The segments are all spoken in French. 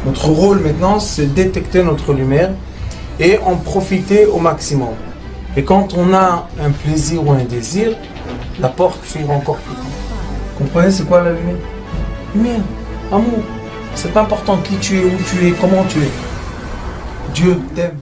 Notre rôle maintenant, c'est détecter notre lumière et en profiter au maximum. Et quand on a un plaisir ou un désir, la porte s'ouvre encore plus. Comprenez, c'est quoi la lumière? Lumière, amour. C'est pas important qui tu es, où tu es, comment tu es. Dieu t'aime.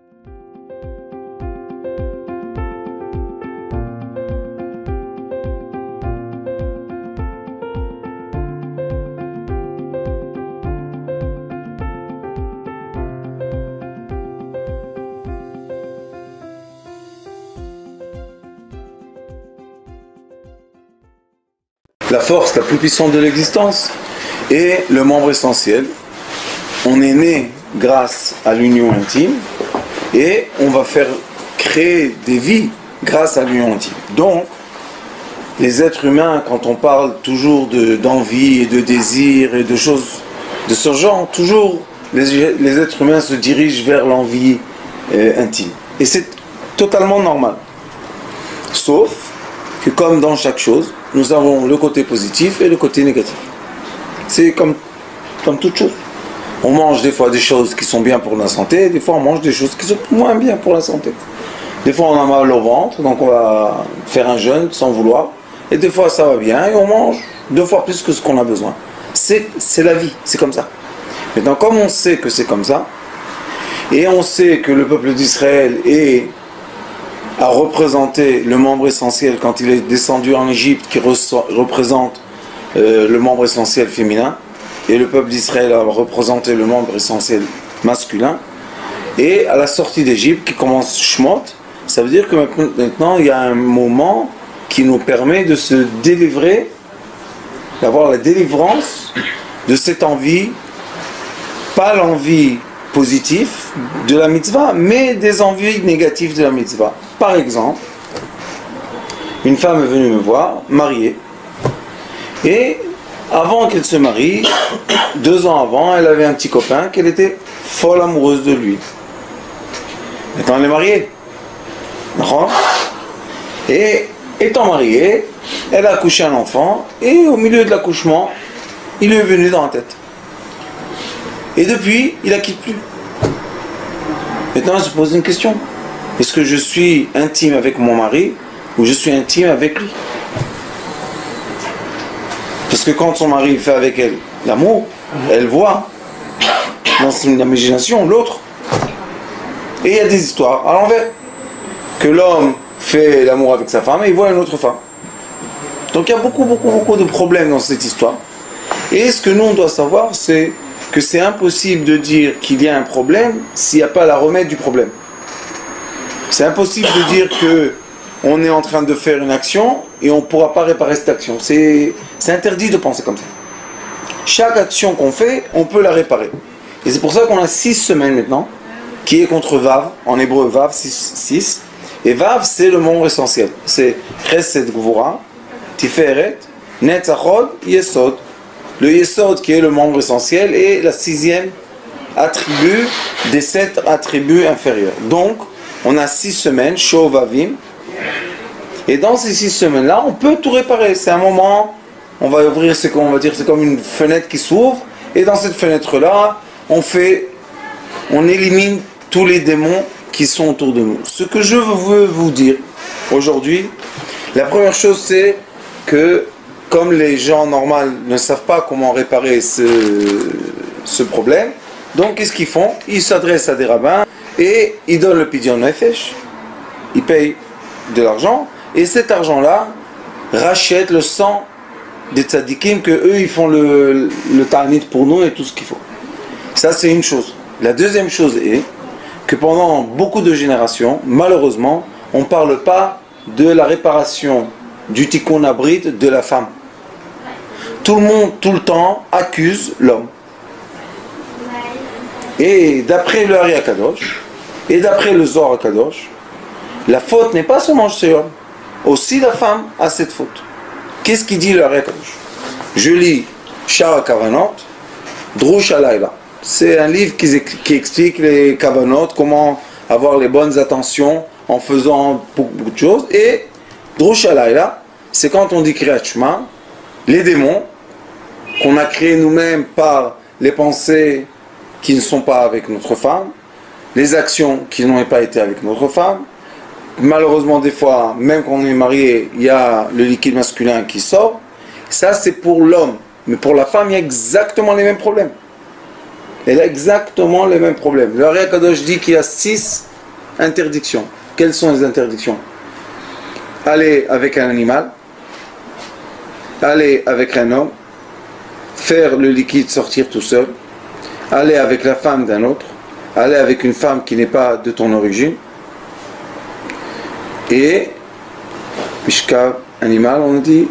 La force la plus puissante de l'existence est le membre essentiel. On est né grâce à l'union intime et on va faire créer des vies grâce à l'union intime. Donc, les êtres humains, quand on parle toujours d'envie et de désir et de choses de ce genre, toujours les êtres humains se dirigent vers l'envie intime. Et c'est totalement normal. Sauf que comme dans chaque chose, nous avons le côté positif et le côté négatif. C'est comme toute chose. On mange des fois des choses qui sont bien pour la santé, des fois on mange des choses qui sont moins bien pour la santé. Des fois on a mal au ventre, donc on va faire un jeûne sans vouloir. Et des fois ça va bien et on mange 2 fois plus que ce qu'on a besoin. C'est la vie, c'est comme ça. Maintenant, comme on sait que c'est comme ça, et on sait que le peuple d'Israël a représenté le membre essentiel quand il est descendu en Égypte, qui représente le membre essentiel féminin, et le peuple d'Israël a représenté le membre essentiel masculin, et à la sortie d'Égypte qui commence Shmot, ça veut dire que maintenant il y a un moment qui nous permet de se délivrer, d'avoir la délivrance de cette envie, pas l'envie positive de la mitzvah, mais des envies négatives de la mitzvah. Par exemple, une femme est venue me voir, mariée, et avant qu'elle se marie, 2 ans avant, elle avait un petit copain qu'elle était folle amoureuse de lui. Maintenant elle est mariée. Et étant mariée, elle a accouché un enfant, et au milieu de l'accouchement, il lui est venu dans la tête. Et depuis, il la quitte plus. Maintenant, elle se pose une question. Est-ce que je suis intime avec mon mari ou je suis intime avec lui? Parce que quand son mari fait avec elle l'amour, elle voit dans son imagination l'autre. Et il y a des histoires à l'envers. Que l'homme fait l'amour avec sa femme et il voit une autre femme. Donc il y a beaucoup de problèmes dans cette histoire. Et ce que nous on doit savoir, c'est que c'est impossible de dire qu'il y a un problème s'il n'y a pas la remède du problème. C'est impossible de dire que on est en train de faire une action et on ne pourra pas réparer cette action. C'est interdit de penser comme ça. Chaque action qu'on fait, on peut la réparer. Et c'est pour ça qu'on a 6 semaines maintenant, qui est contre Vav, en hébreu Vav, 6. Et Vav, c'est le membre essentiel. C'est Chesed Gvura, Tiferet, Netzachod, Yesod. Le Yesod qui est le membre essentiel est la 6e attribut des 7 attributs inférieurs. Donc, on a 6 semaines, Shovavim. Et dans ces 6 semaines-là, on peut tout réparer. C'est un moment, on va ouvrir, c'est comme une fenêtre qui s'ouvre. Et dans cette fenêtre-là, on élimine tous les démons qui sont autour de nous. Ce que je veux vous dire aujourd'hui, la première chose c'est que comme les gens normaux ne savent pas comment réparer ce problème, donc qu'est-ce qu'ils font? Ils s'adressent à des rabbins et ils donnent le pidyon nefesh, ils payent de l'argent et cet argent-là rachète le sang des tzadikim que eux ils font le ta'anit pour nous et tout ce qu'il faut. Ça c'est une chose. La deuxième chose est que pendant beaucoup de générations, malheureusement, on ne parle pas de la réparation du tikkun abrit de la femme. Tout le monde, tout le temps, accuse l'homme. Et d'après le Hari HaKadosh, et d'après le Zohar HaKadosh, la faute n'est pas seulement chez l'homme, aussi la femme a cette faute. Qu'est-ce qu'il dit le Hari HaKadosh? Je lis Shar HaKavanot, Drush HaLayla. C'est un livre qui explique les kavanot, comment avoir les bonnes intentions en faisant beaucoup de choses. Et Drush HaLayla, c'est quand on dit Kriyat Shema, les démons qu'on a créés nous-mêmes par les pensées qui ne sont pas avec notre femme, les actions qui n'ont pas été avec notre femme. Malheureusement, des fois, même quand on est marié, il y a le liquide masculin qui sort. Ça, c'est pour l'homme. Mais pour la femme, il y a exactement les mêmes problèmes. Elle a exactement les mêmes problèmes. Le Ari Akadosh dit qu'il y a 6 interdictions. Quelles sont les interdictions? Aller avec un animal, aller avec un homme, faire le liquide sortir tout seul, aller avec la femme d'un autre, aller avec une femme qui n'est pas de ton origine, et Mishkav, animal, on dit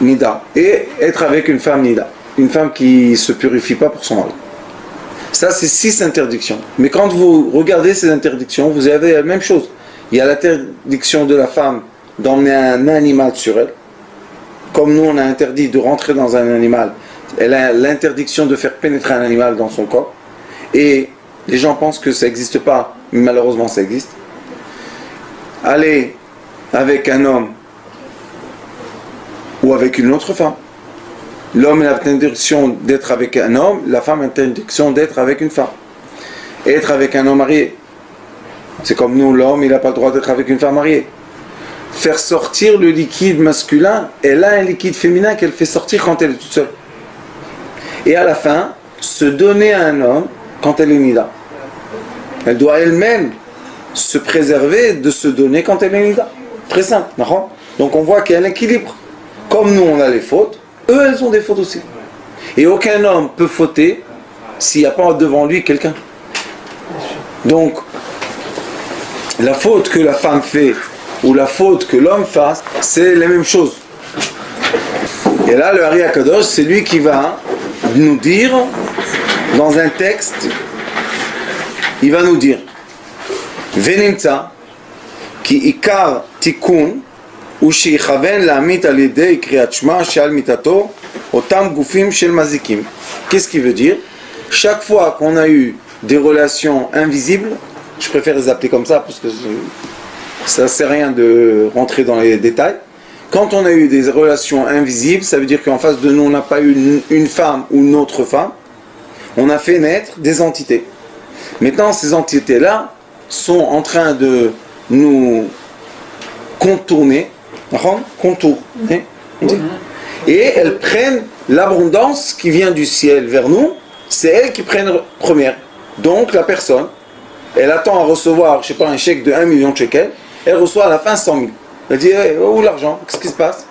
Nida, et être avec une femme Nida, une femme qui ne se purifie pas pour son mari. Ça, c'est 6 interdictions. Mais quand vous regardez ces interdictions, vous avez la même chose. Il y a l'interdiction de la femme d'emmener un animal sur elle. Comme nous, on a interdit de rentrer dans un animal, elle a l'interdiction de faire pénétrer un animal dans son corps. Et les gens pensent que ça n'existe pas, mais malheureusement ça existe. Aller avec un homme ou avec une autre femme. L'homme a l'interdiction d'être avec un homme, la femme a l'interdiction d'être avec une femme. Et être avec un homme marié. C'est comme nous, l'homme, il n'a pas le droit d'être avec une femme mariée. Faire sortir le liquide masculin, elle a un liquide féminin qu'elle fait sortir quand elle est toute seule. Et à la fin, se donner à un homme quand elle est nida. Elle doit elle-même se préserver de se donner quand elle est nida. Très simple, d'accord? Donc on voit qu'il y a un équilibre. Comme nous, on a les fautes, eux, elles ont des fautes aussi. Et aucun homme peut fauter s'il n'y a pas devant lui quelqu'un. Donc, la faute que la femme fait ou la faute que l'homme fasse, c'est la même chose. Et là, le Ari Akadosh, c'est lui qui va nous dire, dans un texte, il va nous dire Venimtza, ki ikar tikun, ou shichaven la'amit al yedei kriyat shma she'al mitato, otam gufim shel mazikim. Qu'est-ce qu'il veut dire? Chaque fois qu'on a eu des relations invisibles, je préfère les appeler comme ça parce que ça ne sert à rien de rentrer dans les détails. Quand on a eu des relations invisibles, ça veut dire qu'en face de nous, on n'a pas eu une femme ou une autre femme. On a fait naître des entités. Maintenant, ces entités-là sont en train de nous contourner. Et elles prennent l'abondance qui vient du ciel vers nous. C'est elles qui prennent première. Donc, la personne, elle attend à recevoir, je ne sais pas, un chèque de 1 million de shekels. Elle reçoit à la fin 100 000. Elle dit, hey, où l'argent? Qu'est-ce qui se passe?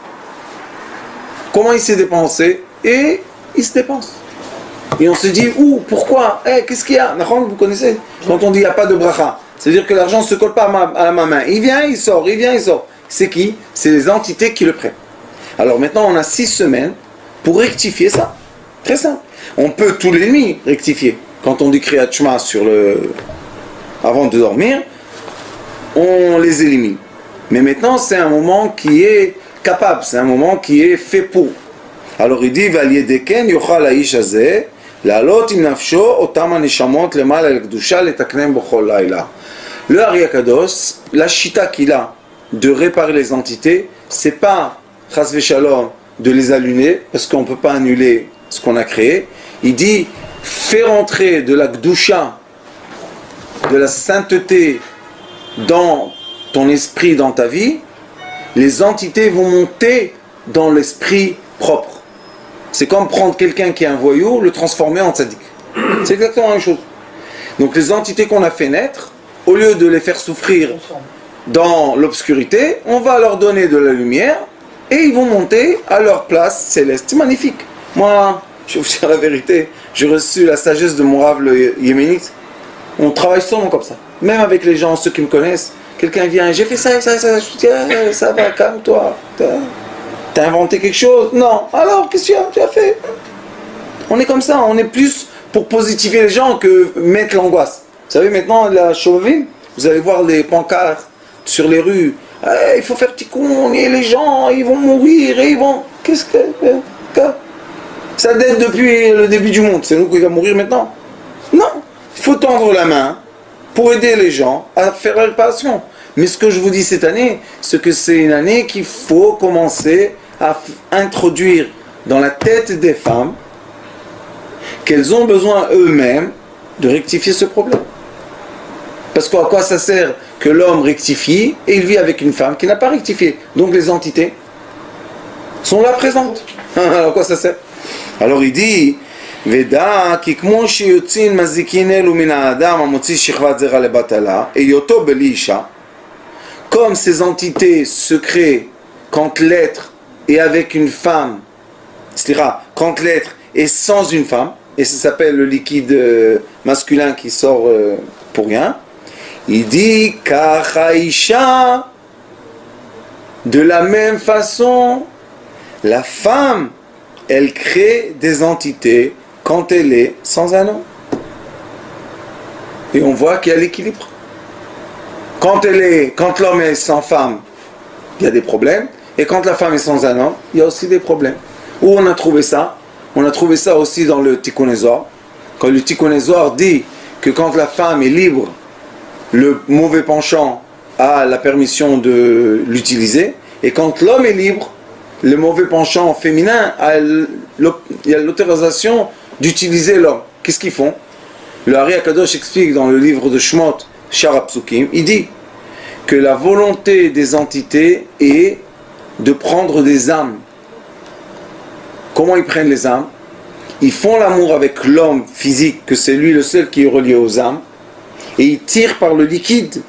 Comment il s'est dépensé? Et il se dépense. Et on se dit, où? Pourquoi? Hey, qu'est-ce qu'il y a? Vous connaissez? Quand on dit, il n'y a pas de bracha, c'est-à-dire que l'argent ne se colle pas à ma main. Il vient, il sort, il vient, il sort. C'est qui? C'est les entités qui le prennent. Alors maintenant, on a 6 semaines pour rectifier ça. Très simple. On peut tous les nuits rectifier. Quand on dit Kriyat Shema avant de dormir, on les élimine. Mais maintenant, c'est un moment qui est capable, c'est un moment qui est fait pour. Alors il dit, Valiedeken yochal haish hazeh, la'alot im nafsho otam haneshamot lemal el kedusha letaknem b'chol laila. Le Ari Akadosh, la shita qu'il a de réparer les entités, c'est pas chas v'shalom de les allumer, parce qu'on ne peut pas annuler ce qu'on a créé. Il dit, fais rentrer de la kedusha, de la sainteté dans ton esprit, dans ta vie, les entités vont monter dans l'esprit propre. C'est comme prendre quelqu'un qui est un voyou, le transformer en tzaddik. C'est exactement la même chose. Donc les entités qu'on a fait naître, au lieu de les faire souffrir dans l'obscurité, on va leur donner de la lumière et ils vont monter à leur place céleste. C'est magnifique. Moi, je vais vous dire la vérité, j'ai reçu la sagesse de mon rave le yéménite. On travaille seulement comme ça. Même avec les gens, ceux qui me connaissent, quelqu'un vient, j'ai fait ça, je dis, ça va, calme-toi. T'as inventé quelque chose? Non. Alors, qu'est-ce que tu as fait? On est comme ça, on est plus pour positiver les gens que mettre l'angoisse. Vous savez, maintenant, la Chauvin, vous allez voir les pancartes sur les rues. Hey, il faut faire petit con, et les gens, ils vont mourir, et ils vont... Qu'est-ce que... Ça date depuis le début du monde. C'est nous qui allons mourir maintenant? Non. Il faut tendre la main pour aider les gens à faire la réparation. Mais ce que je vous dis cette année, c'est que c'est une année qu'il faut commencer à introduire dans la tête des femmes qu'elles ont besoin eux-mêmes de rectifier ce problème. Parce qu'à quoi ça sert que l'homme rectifie et il vit avec une femme qui n'a pas rectifié? Donc les entités sont là présentes. Alors à quoi ça sert? Alors il dit Veda ki kmo shiyotzin mazikinelu min ha'adam hamotzi shichvat zera lebatala eyoto beli isha, comme ces entités se créent quand l'être est avec une femme, c'est-à-dire quand l'être est sans une femme, et ça s'appelle le liquide masculin qui sort pour rien. Il dit Kachaïcha, de la même façon, la femme, elle crée des entités quand elle est sans un homme. Et on voit qu'il y a l'équilibre. Quand l'homme est sans femme, il y a des problèmes. Et quand la femme est sans un homme, il y a aussi des problèmes. Où on a trouvé ça? On a trouvé ça aussi dans le Tikkun Zohar. Quand le Tikkun Zohar dit que quand la femme est libre, le mauvais penchant a la permission de l'utiliser. Et quand l'homme est libre, le mauvais penchant féminin a l'autorisation d'utiliser l'homme. Qu'est-ce qu'ils font? Le Ari Akadosh explique dans le livre de Shmot, Shara Psukim, il dit que la volonté des entités est de prendre des âmes. Comment ils prennent les âmes? Ils font l'amour avec l'homme physique, que c'est lui le seul qui est relié aux âmes, et ils tirent par le liquide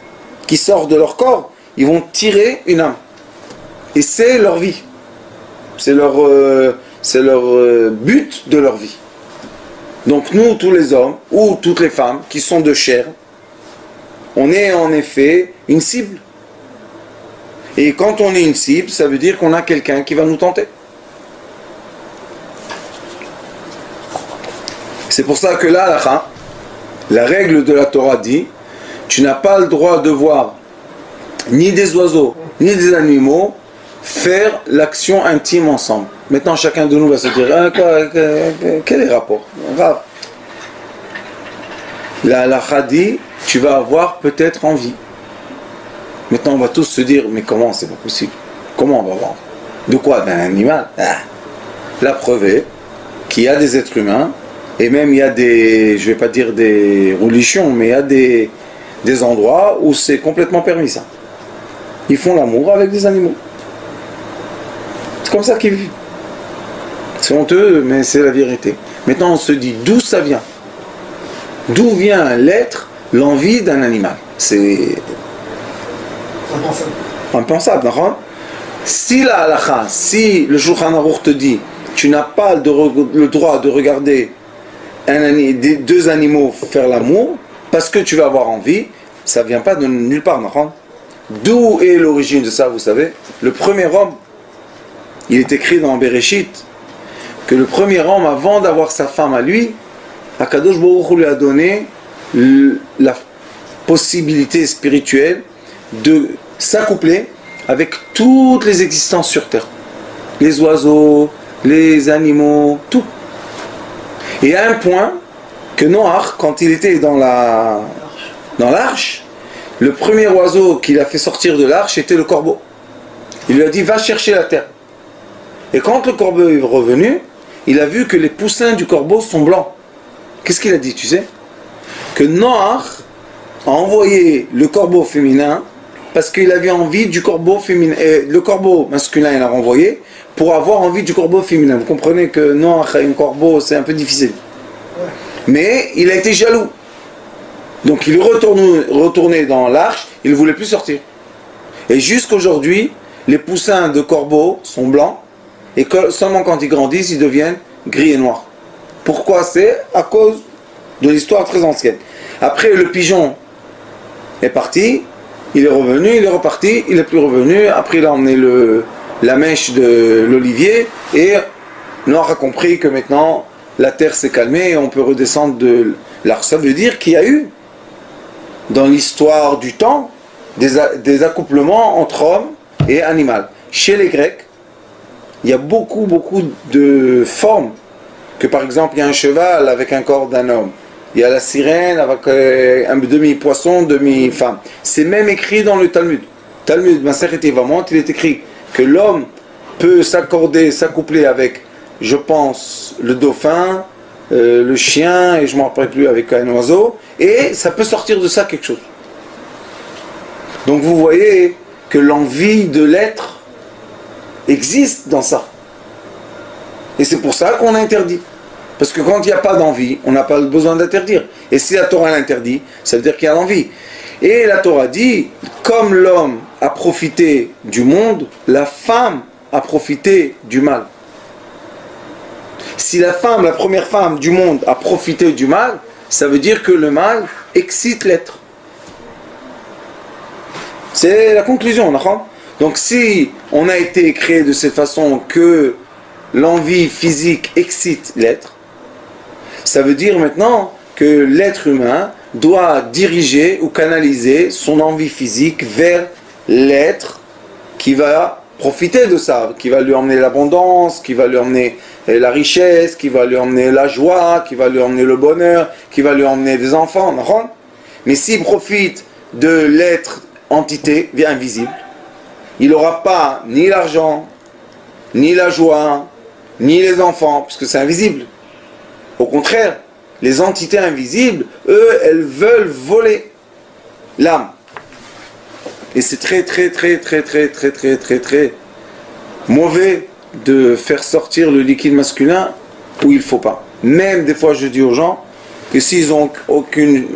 qui sort de leur corps, ils vont tirer une âme. Et c'est leur vie. C'est leur but de leur vie. Donc nous, tous les hommes, ou toutes les femmes qui sont de chair, on est en effet une cible. Et quand on est une cible, ça veut dire qu'on a quelqu'un qui va nous tenter. C'est pour ça que là, la règle de la Torah dit, tu n'as pas le droit de voir ni des oiseaux, ni des animaux faire l'action intime ensemble. Maintenant, chacun de nous va se dire, quel est le rapport? Grave. La halakha dit, tu vas avoir peut-être envie. Maintenant, on va tous se dire, mais comment? C'est pas possible. Comment on va voir? De quoi? D'un animal? La preuve est qu'il y a des êtres humains, et même il y a des, je vais pas dire des religions, mais il y a des endroits où c'est complètement permis ça. Ils font l'amour avec des animaux. C'est comme ça qu'ils vivent. C'est honteux, mais c'est la vérité. Maintenant, on se dit d'où ça vient. D'où vient l'être, l'envie d'un animal? C'est impensable, non? Si la halakha, si le Shulchan Aruch te dit, tu n'as pas le droit de regarder deux animaux faire l'amour, parce que tu vas avoir envie, ça ne vient pas de nulle part, non? D'où est l'origine de ça, vous savez? Le premier homme, il est écrit dans Bereshit, que le premier homme, avant d'avoir sa femme à lui, Akadosh Baruch Hu lui a donné la possibilité spirituelle de s'accoupler avec toutes les existences sur terre. Les oiseaux, les animaux, tout. Et à un point que Noach, quand il était dans l'arche, le premier oiseau qu'il a fait sortir de l'arche était le corbeau. Il lui a dit, va chercher la terre. Et quand le corbeau est revenu, il a vu que les poussins du corbeau sont blancs. Qu'est-ce qu'il a dit, tu sais? Que Noach a envoyé le corbeau féminin parce qu'il avait envie du corbeau féminin. Et le corbeau masculin, il l'a renvoyé pour avoir envie du corbeau féminin. Vous comprenez que Noach a un corbeau, c'est un peu difficile. Mais il a été jaloux. Donc il est retourné dans l'arche, il ne voulait plus sortir. Et jusqu'aujourd'hui, les poussins de corbeaux sont blancs, et seulement quand ils grandissent, ils deviennent gris et noirs. Pourquoi? C'est à cause de l'histoire très ancienne. Après, le pigeon est parti, il est revenu, il est reparti, il n'est plus revenu. Après, il a emmené la mèche de l'olivier, et Noach a compris que maintenant, la terre s'est calmée et on peut redescendre de l'arche. Ça veut dire qu'il y a eu, dans l'histoire du temps, des accouplements entre hommes et animaux. Chez les Grecs, il y a beaucoup de formes. Que par exemple, il y a un cheval avec un corps d'un homme. Il y a la sirène avec un demi-poisson, demi-femme. C'est même écrit dans le Talmud. Talmud, Masechet Yevamot, il est écrit que l'homme peut s'accoupler avec, je pense, le dauphin, le chien, et je ne m'en rappelle plus avec un oiseau, et ça peut sortir de ça quelque chose. Donc vous voyez que l'envie de l'être existe dans ça. Et c'est pour ça qu'on interdit. Parce que quand il n'y a pas d'envie, on n'a pas besoin d'interdire. Et si la Torah l'interdit, ça veut dire qu'il y a l'envie. Et la Torah dit, comme l'homme a profité du monde, la femme a profité du mal. Si la femme, la première femme du monde a profité du mal, ça veut dire que le mal excite l'être. C'est la conclusion, d'accord ? Donc si on a été créé de cette façon que l'envie physique excite l'être, ça veut dire maintenant que l'être humain doit diriger ou canaliser son envie physique vers l'être qui va profiter de ça, qui va lui emmener l'abondance, qui va lui emmener la richesse, qui va lui emmener la joie, qui va lui emmener le bonheur, qui va lui emmener des enfants. Mais s'il profite de l'être entité invisible, il n'aura pas ni l'argent, ni la joie, ni les enfants, puisque c'est invisible. Au contraire, les entités invisibles, eux, elles veulent voler l'âme. Et c'est très mauvais de faire sortir le liquide masculin où il ne faut pas. Même des fois, je dis aux gens que s'ils n'ont aucune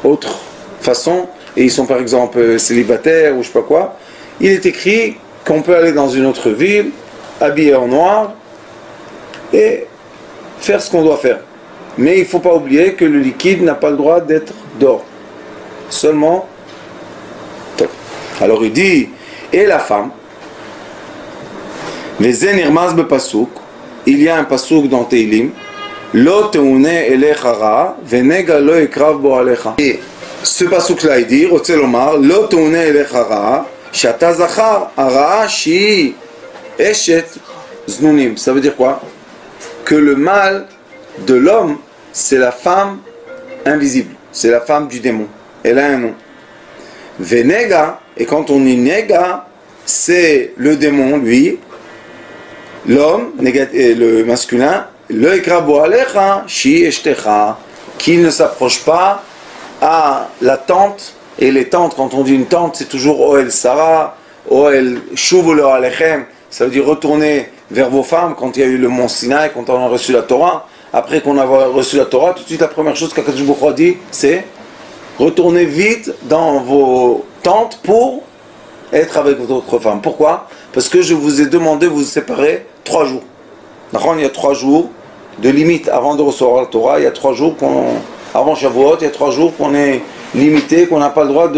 autre façon, et ils sont par exemple célibataires ou je ne sais pas quoi, il est écrit qu'on peut aller dans une autre ville, habillé en noir, et faire ce qu'on doit faire. Mais il ne faut pas oublier que le liquide n'a pas le droit d'être d'or. Seulement, top. Alors il dit, et la femme, il y a un pasouk dans Teilim, et ce pasouk-là, il dit, ça veut dire quoi? Que le mal de l'homme, c'est la femme invisible, c'est la femme du démon. Elle a un nom. Venega, et quand on dit nega, c'est le démon, lui, l'homme, le masculin, le ekrabo alecha, shi eshtecha, qui ne s'approche pas à la tente. Et les tentes, quand on dit une tente, c'est toujours Oel Sarah, Oel Shuvolo Alechem, ça veut dire retourner vers vos femmes quand il y a eu le mont Sinaï, quand on a reçu la Torah. Après qu'on a reçu la Torah, tout de suite la première chose qu'Akadosh Baruch Hu dit, c'est retournez vite dans vos tentes pour être avec votre femme. Pourquoi? Parce que je vous ai demandé de vous séparer 3 jours. Il y a 3 jours de limite avant de recevoir la Torah, il y a 3 jours avant Shavuot, il y a 3 jours qu'on est limité, qu'on n'a pas le droit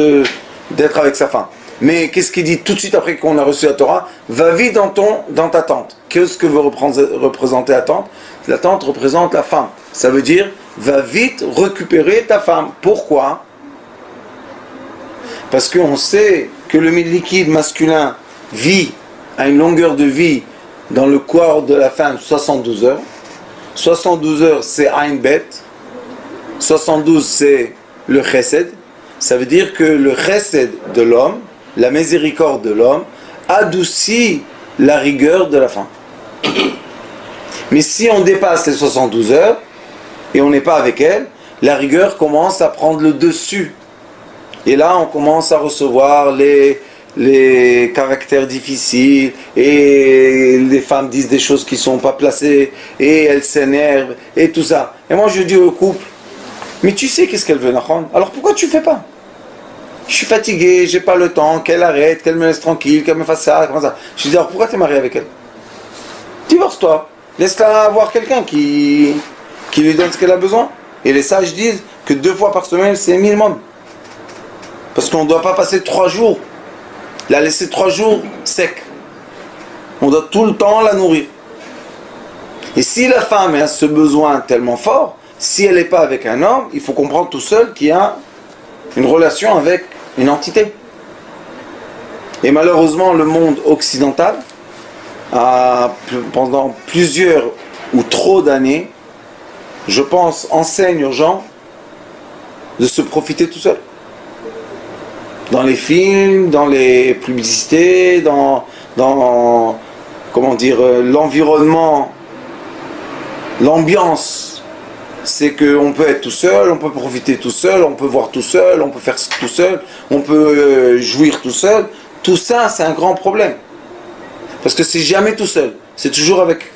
d'être avec sa femme. Mais qu'est-ce qu'il dit tout de suite après qu'on a reçu la Torah? Va vite dans ta tente. Qu'est-ce que veut représenter la tente? La tente représente la femme. Ça veut dire, va vite récupérer ta femme. Pourquoi? Parce qu'on sait que le liquide masculin vit à une longueur de vie dans le corps de la femme 72 heures. 72 heures, c'est Ain Bet. 72, c'est le chesed. Ça veut dire que le chesed de l'homme, la miséricorde de l'homme, adoucit la rigueur de la femme. Mais si on dépasse les 72 heures et on n'est pas avec elle, la rigueur commence à prendre le dessus. Et là, on commence à recevoir les caractères difficiles, et les femmes disent des choses qui ne sont pas placées, et elles s'énervent, et tout ça. Et moi, je dis au couple, mais tu sais qu'est-ce qu'elle veut, Nahon? Alors pourquoi tu ne fais pas? Je suis fatigué, j'ai pas le temps, qu'elle arrête, qu'elle me laisse tranquille, qu'elle me fasse ça, comme ça. Je dis, alors pourquoi tu es marié avec elle? Divorce-toi. Laisse-la avoir quelqu'un qui lui donne ce qu'elle a besoin. Et les sages disent que 2 fois par semaine, c'est minimum. Parce qu'on ne doit pas passer 3 jours. La laisser 3 jours sec. On doit tout le temps la nourrir. Et si la femme a ce besoin tellement fort, si elle n'est pas avec un homme, il faut comprendre tout seul qu'il y a une relation avec une entité. Et malheureusement, le monde occidental, pendant plusieurs ou trop d'années, je pense, enseigne aux gens de se profiter tout seul. Dans les films, dans les publicités, dans comment dire, l'environnement l'ambiance, c'est qu'on peut être tout seul, on peut profiter tout seul, on peut voir tout seul, on peut faire tout seul, on peut jouir tout seul. Tout ça, c'est un grand problème. Parce que c'est jamais tout seul. C'est toujours avec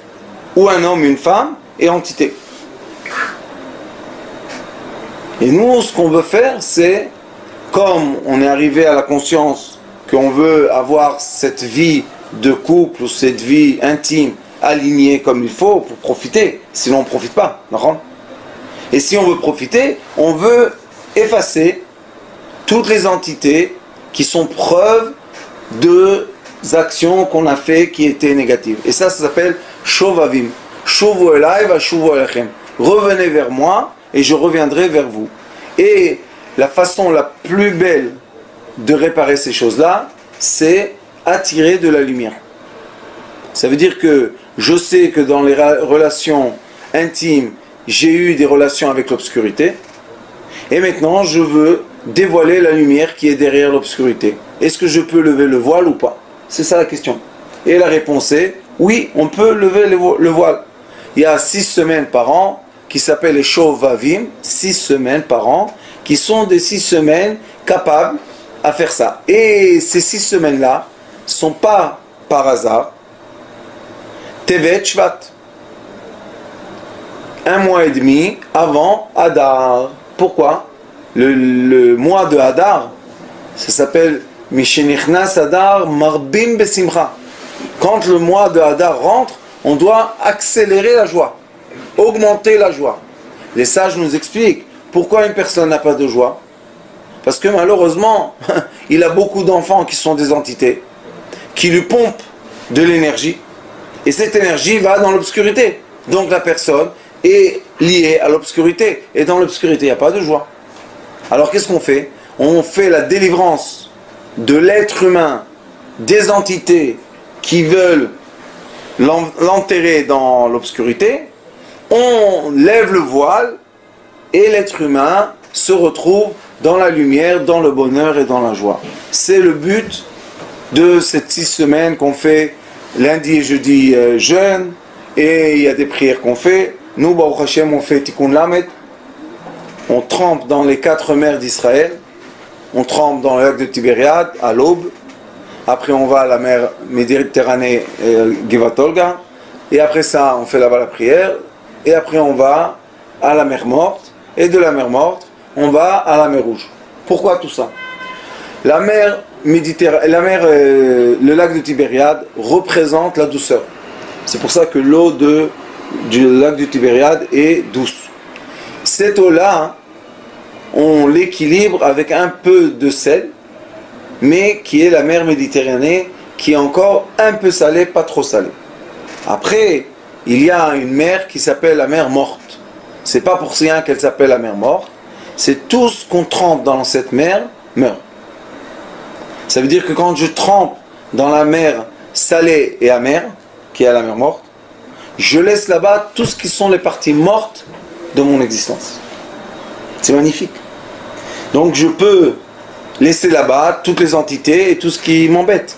ou un homme, une femme et entité. Et nous, ce qu'on veut faire, c'est, comme on est arrivé à la conscience qu'on veut avoir cette vie de couple ou cette vie intime alignée comme il faut pour profiter, sinon on ne profite pas. Et si on veut profiter, on veut effacer toutes les entités qui sont preuves de actions qu'on a fait qui étaient négatives. Et ça s'appelle Shovavim. Shovu elai va shovu elechem. Revenez vers moi et je reviendrai vers vous. Et la façon la plus belle de réparer ces choses-là, c'est attirer de la lumière. Ça veut dire que je sais que dans les relations intimes, j'ai eu des relations avec l'obscurité. Et maintenant, je veux dévoiler la lumière qui est derrière l'obscurité. Est-ce que je peux lever le voile ou pas? C'est ça la question. Et la réponse est, oui, on peut lever le voile. Il y a 6 semaines par an qui s'appellent les Shovavim, 6 semaines par an, qui sont des 6 semaines capables à faire ça. Et ces 6 semaines-là ne sont pas par hasard. Tevet Shvat. 1 mois et demi avant Hadar. Pourquoi? Le mois de Hadar, ça s'appelle Mishenichnas Hadar Marbim Besimcha. Quand le mois de Hadar rentre, on doit accélérer la joie, augmenter la joie. Les sages nous expliquent pourquoi une personne n'a pas de joie. Parce que malheureusement, il a beaucoup d'enfants qui sont des entités, qui lui pompent de l'énergie, et cette énergie va dans l'obscurité. Donc la personne est liée à l'obscurité, et dans l'obscurité, il n'y a pas de joie. Alors qu'est-ce qu'on fait? On fait la délivrance de l'être humain, des entités qui veulent l'enterrer dans l'obscurité, on lève le voile, et l'être humain se retrouve dans la lumière, dans le bonheur et dans la joie. C'est le but de cette 6 semaines qu'on fait lundi et jeudi jeûne, et il y a des prières qu'on fait. Nous, Baruch Hashem, on fait Tikkun Lamed, on trempe dans les 4 mers d'Israël, on trempe dans le lac de Tibériade à l'aube, après on va à la mer Méditerranée, Givat Olga, et après ça on fait là-bas la prière, et après on va à la mer Morte, et de la mer Morte, on va à la mer Rouge. Pourquoi tout ça? La mer Méditerranée, le lac de Tibériade représente la douceur. C'est pour ça que l'eau du lac de Tibériade est douce. Cette eau-là, on l'équilibre avec un peu de sel, mais qui est la mer Méditerranée, qui est encore un peu salée, pas trop salée. Après, il y a une mer qui s'appelle la mer Morte. C'est pas pour rien qu'elle s'appelle la mer Morte. C'est tout ce qu'on trempe dans cette mer meurt. Ça veut dire que quand je trempe dans la mer salée et amère, qui est la mer Morte, je laisse là-bas tout ce qui sont les parties mortes de mon existence. C'est magnifique. Donc je peux laisser là-bas toutes les entités et tout ce qui m'embête,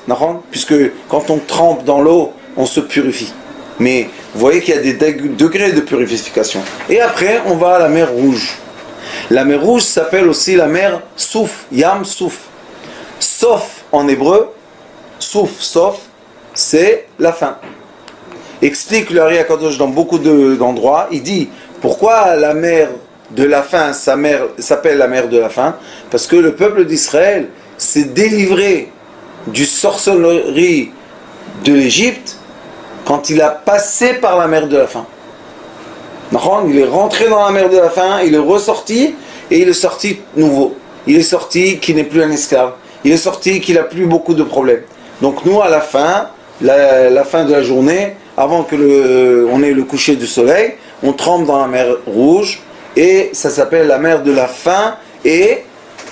puisque quand on trempe dans l'eau, on se purifie. Mais vous voyez qu'il y a des degrés de purification. Et après, on va à la mer Rouge. La mer Rouge s'appelle aussi la mer Souf, Yam Souf. Sauf en hébreu, Souf, sauf, c'est la fin. Explique le Ari Akadosh dans beaucoup d'endroits, il dit pourquoi la mer de la fin s'appelle la mer de la fin? Parce que le peuple d'Israël s'est délivré du sorcellerie de l'Égypte quand il a passé par la mer de la fin. Il est rentré dans la mer de la fin, il est ressorti et il est sorti nouveau. Il est sorti qui n'est plus un esclave. Il est sorti qu'il n'a plus beaucoup de problèmes. Donc nous à la fin, la fin de la journée, avant que on ait le coucher du soleil, on trempe dans la mer Rouge et ça s'appelle la mer de la fin. Et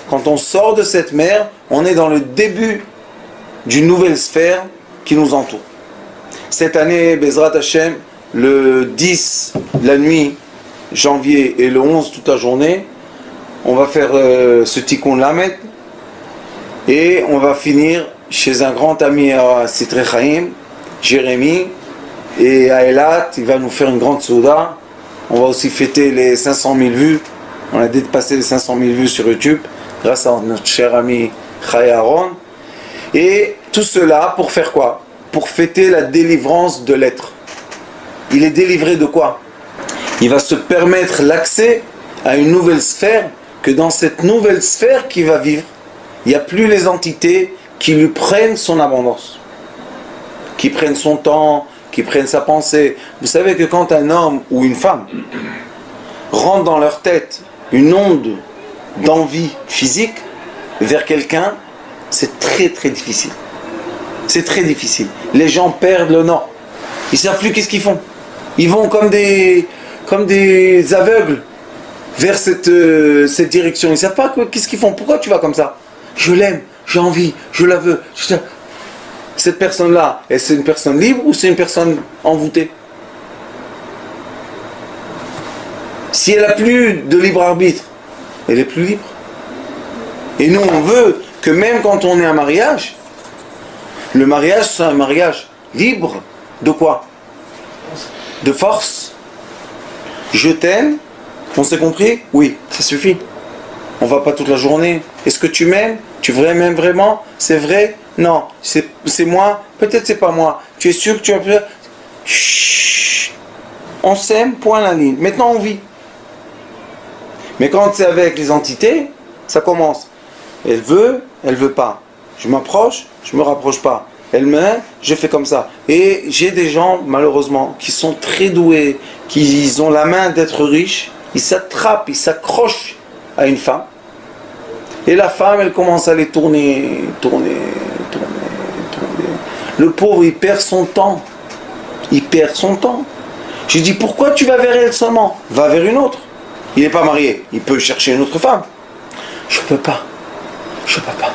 quand on sort de cette mer, on est dans le début d'une nouvelle sphère qui nous entoure. Cette année, Bezrat Hashem, le 10, la nuit, janvier, et le 11, toute la journée, on va faire ce Tikkun Lamed et on va finir chez un grand ami à Sitré Chaim, Jérémy, et à Eilat, il va nous faire une grande souda On va aussi fêter les 500 000 vues. On a dépassé les 500 000 vues sur YouTube grâce à notre cher ami Chai Aaron. Et tout cela pour faire quoi? Pour fêter la délivrance de l'être. Il est délivré de quoi? Il va se permettre l'accès à une nouvelle sphère, que dans cette nouvelle sphère qu'il va vivre, il n'y a plus les entités qui lui prennent son abondance, qui prennent son temps, qui prennent sa pensée. Vous savez que quand un homme ou une femme rentre dans leur tête une onde d'envie physique vers quelqu'un, c'est très très difficile. C'est très difficile. Les gens perdent le nord. Ils ne savent plus qu'est-ce qu'ils font. Ils vont comme des aveugles vers cette direction. Ils ne savent pas qu'est-ce qu'ils font. Pourquoi tu vas comme ça? Je l'aime, j'ai envie, je la veux. Cette personne-là, est-ce une personne libre ou c'est une personne envoûtée? Si elle n'a plus de libre arbitre, elle est plus libre. Et nous, on veut que même quand on est en mariage, le mariage, c'est un mariage libre de quoi? De force. Je t'aime. On s'est compris? Oui, ça suffit. On va pas toute la journée. Est-ce que tu m'aimes? Tu m'aimes vraiment? C'est vrai? Non. C'est moi? Peut-être c'est pas moi. Tu es sûr que tu as... Chut. On s'aime, point la ligne. Maintenant on vit. Mais quand c'est avec les entités, ça commence. Elle veut pas. Je m'approche, je me rapproche pas. Elle m'aime, je fais comme ça. Et j'ai des gens, malheureusement, qui sont très doués, qui ont la main d'être riches, ils s'attrapent, ils s'accrochent à une femme. Et la femme, elle commence à les tourner. Le pauvre, il perd son temps. Il perd son temps. Je dis, pourquoi tu vas vers elle seulement? Va vers une autre. Il n'est pas marié, il peut chercher une autre femme. Je peux pas. Je peux pas.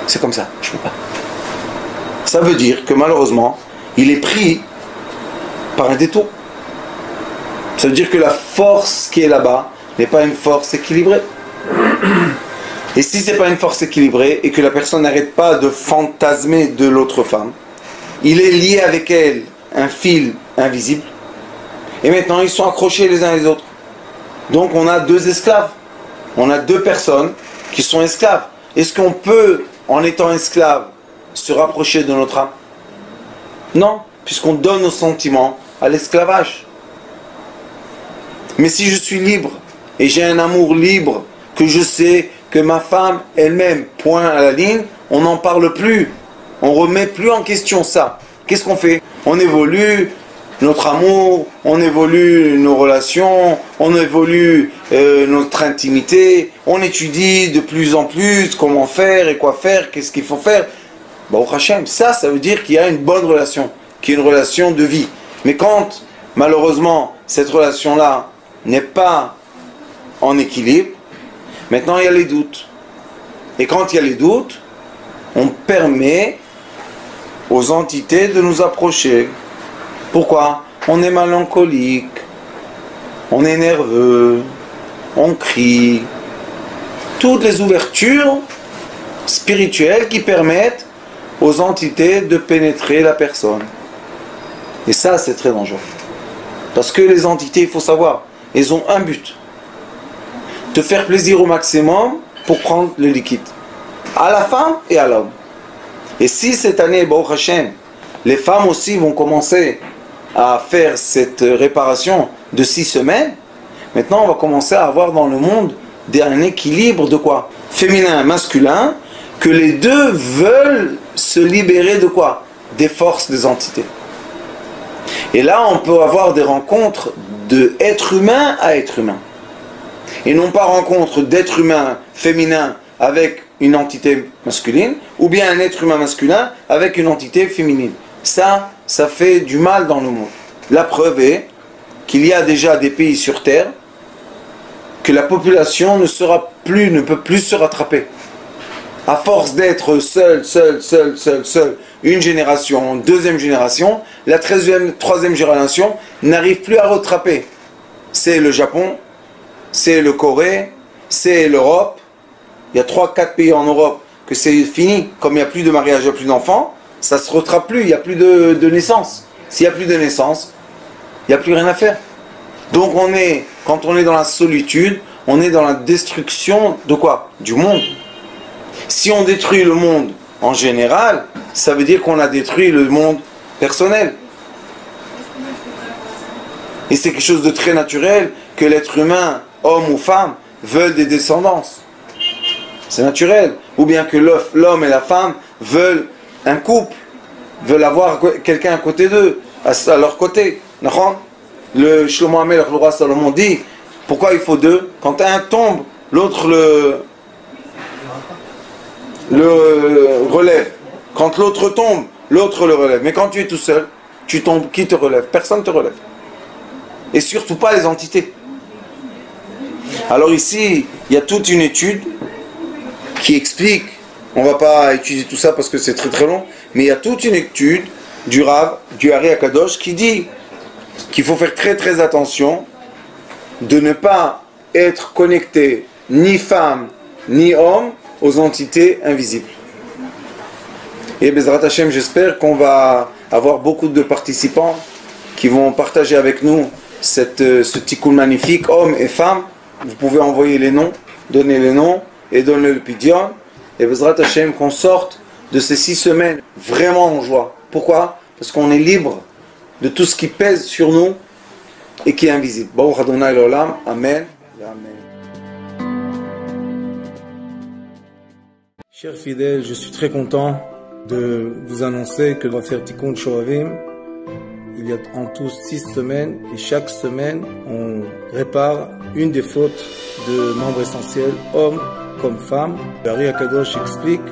C'est comme ça, je peux pas. Ça veut dire que malheureusement, il est pris par un détour. Ça veut dire que la force qui est là-bas n'est pas une force équilibrée. Et si c'est pas une force équilibrée et que la personne n'arrête pas de fantasmer de l'autre femme, il est lié avec elle un fil invisible. Et maintenant ils sont accrochés les uns les autres. Donc on a deux esclaves. On a deux personnes qui sont esclaves. Est-ce qu'on peut, en étant esclave, se rapprocher de notre âme? Non, puisqu'on donne nos sentiments à l'esclavage. Mais si je suis libre et j'ai un amour libre, que je sais que ma femme elle-même, point à la ligne, on n'en parle plus. On ne remet plus en question ça. Qu'est-ce qu'on fait? On évolue notre amour, on évolue nos relations, on évolue notre intimité, on étudie de plus en plus comment faire et quoi faire, qu'est-ce qu'il faut faire. Baruch Hashem, ça veut dire qu'il y a une bonne relation, qu'il y a une relation de vie. Mais quand, malheureusement, cette relation-là n'est pas en équilibre, maintenant il y a les doutes. Et quand il y a les doutes, on permet aux entités de nous approcher. Pourquoi? On est mélancolique, on est nerveux, on crie. Toutes les ouvertures spirituelles qui permettent aux entités de pénétrer la personne. Et ça, c'est très dangereux. Parce que les entités, il faut savoir, elles ont un but. Te faire plaisir au maximum pour prendre le liquide. À la femme et à l'homme. Et si cette année, Baruch Hashem, les femmes aussi vont commencer à faire cette réparation de 6 semaines, maintenant on va commencer à avoir dans le monde un équilibre de quoi? Féminin, masculin, que les deux veulent se libérer de quoi? Des forces des entités. Et là on peut avoir des rencontres de être humain à être humain. Et non pas rencontre d'être humain féminin avec une entité masculine, ou bien un être humain masculin avec une entité féminine. Ça fait du mal dans le monde. La preuve est qu'il y a déjà des pays sur Terre que la population ne peut plus se rattraper. À force d'être seul, une génération, deuxième génération, la troisième génération n'arrive plus à rattraper. C'est le Japon, c'est le Corée, c'est l'Europe. Il y a 3-4 pays en Europe que c'est fini. Comme il n'y a plus de mariage, il n'y a plus d'enfants, ça ne se rattrape plus, il n'y a plus de naissance. S'il n'y a plus de naissance, il n'y a plus rien à faire. Donc quand on est dans la solitude, on est dans la destruction de quoi? Du monde. Si on détruit le monde en général, ça veut dire qu'on a détruit le monde personnel. Et c'est quelque chose de très naturel que l'être humain, homme ou femme, veulent des descendances. C'est naturel. Ou bien que l'homme et la femme veulent un couple, veulent avoir quelqu'un à côté d'eux, à leur côté. Le Shlomo Amelech, le roi Salomon dit, pourquoi il faut deux? Quand un tombe, l'autre le relève. Quand l'autre tombe, l'autre le relève. Mais quand tu es tout seul, tu tombes, qui te relève? Personne ne te relève. Et surtout pas les entités. Alors ici, il y a toute une étude qui explique, on ne va pas étudier tout ça parce que c'est très très long, mais il y a toute une étude du Rav, du Ari Akadosh, qui dit qu'il faut faire très très attention de ne pas être connecté ni femme ni homme aux entités invisibles. Et Bezrat Hashem, j'espère qu'on va avoir beaucoup de participants qui vont partager avec nous ce tikkun magnifique, hommes et femmes. Vous pouvez envoyer les noms, donner les noms et donner le pidyon. Et Bezrat Hashem, qu'on sorte de ces 6 semaines vraiment en joie. Pourquoi? Parce qu'on est libre de tout ce qui pèse sur nous et qui est invisible. Baruch Adonai l'olam. Amen. Amen. Chers fidèles, je suis très content de vous annoncer que l'on va faire Tikkun Shovavim. Il y a en tout 6 semaines et chaque semaine on répare une des fautes de membres essentiels, hommes comme femmes. Ari Akadosh explique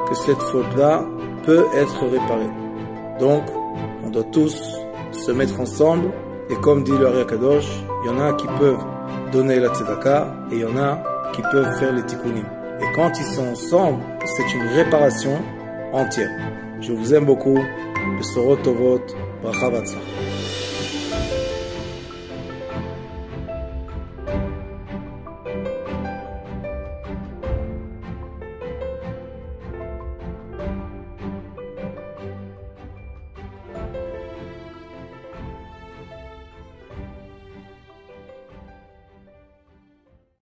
que cette faute-là peut être réparée. Donc on doit tous se mettre ensemble et comme dit le Ari Akadosh, il y en a qui peuvent donner la tzedaka et il y en a qui peuvent faire les tikkunim. Et quand ils sont ensemble, c'est une réparation entière. Je vous aime beaucoup. Besorot Tovot. Bracha Batzlach.